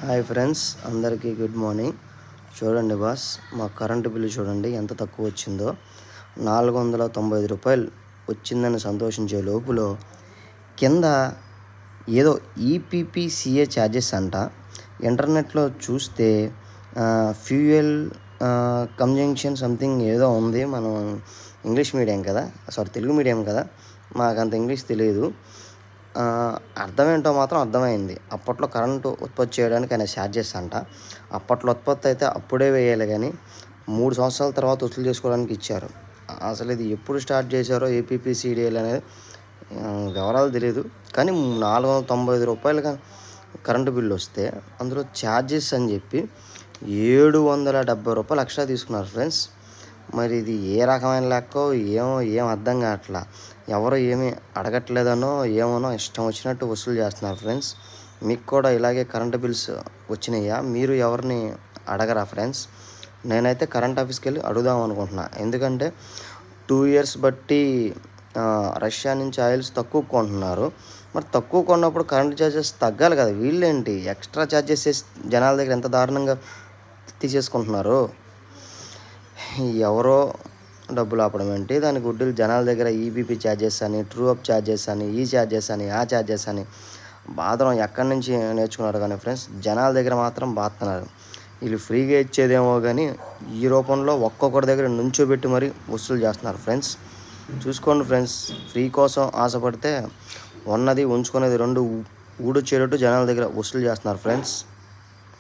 Hi friends, అందరికీ good morning. చూడండి boss, మా కరెంటు బిల్లు చూడండి ఎంత తక్కువ వచ్చిందో. 495 రూపాయలు వచ్చిందని సంతోషించే లోపులో కింద ఏదో ఈపీపీసీఏ ఛార్జెస్ అంట. ఇంటర్నెట్లో చూస్తే ఫ్యూయల్ కన్జంప్షన్ సంథింగ్ ఏదో ఉంది. మనం ఇంగ్లీష్ మీడియం కదా, తెలుగు మీడియం కదా, మాకంత ఇంగ్లీష్ తెలియదు. అర్థమేంటో మాత్రం అర్థమైంది. అప్పట్లో కరెంటు ఉత్పత్తి చేయడానికి ఆయన ఛార్జెస్ అంట. అప్పట్లో ఉత్పత్తి అయితే అప్పుడే వేయాలి, కానీ 3 సంవత్సరాల తర్వాత వసూలు చేసుకోవడానికి ఇచ్చారు. అసలు ఇది ఎప్పుడు స్టార్ట్ చేశారో ఏపీపీసీడీఎల్ అనేది వివరాలు తెలియదు. కానీ 495 రూపాయలు కరెంటు బిల్లు వస్తే అందులో ఛార్జెస్ అని చెప్పి 770 రూపాయలు ఎక్స్ట్రా తీసుకున్నారు ఫ్రెండ్స్. మరి ఇది ఏ రకమైన లెక్కో ఏం అర్థం కావట్లా. ఎవరు ఏమీ అడగట్లేదనో ఏమోనో ఇష్టం వచ్చినట్టు వసూలు చేస్తున్నారు ఫ్రెండ్స్. మీకు కూడా ఇలాగే కరెంటు బిల్స్ వచ్చినాయా? మీరు ఎవరిని అడగరా ఫ్రెండ్స్? నేనైతే కరెంట్ ఆఫీస్కి వెళ్ళి అడుగుదాం అనుకుంటున్నా. ఎందుకంటే 2 years బట్టి రష్యా నుంచి ఆయిల్స్ తక్కువ కొంటున్నారు. మరి తక్కువ కొన్నప్పుడు కరెంట్ ఛార్జెస్ తగ్గాలి కదా. వీళ్ళేంటి ఎక్స్ట్రా ఛార్జెస్ చేసి జనాల దగ్గర ఎంత దారుణంగా తీసేసుకుంటున్నారు. ఎవరో డబ్బులు ఆపడం ఏంటి, దాని గుడ్డలు జనాల దగ్గర ఈబీపీ ఛార్జెస్ అని, ట్రూ అప్ ఛార్జెస్ అని, ఈ ఛార్జెస్ అని, ఆ ఛార్జెస్ అని బాధడం ఎక్కడి నుంచి నేర్చుకున్నారు. కానీ ఫ్రెండ్స్, జనాల దగ్గర మాత్రం బాతున్నారు. వీళ్ళు ఫ్రీగా ఇచ్చేదేమో కానీ ఈ రూపంలో ఒక్కొక్కరి దగ్గర నుంచోబెట్టి మరీ వసూలు చేస్తున్నారు ఫ్రెండ్స్. చూసుకోండి ఫ్రెండ్స్, ఫ్రీ కోసం ఆశపడితే ఉన్నది ఉంచుకునేది రెండు ఊడొచ్చేటట్టు జనాల దగ్గర వసూలు చేస్తున్నారు ఫ్రెండ్స్.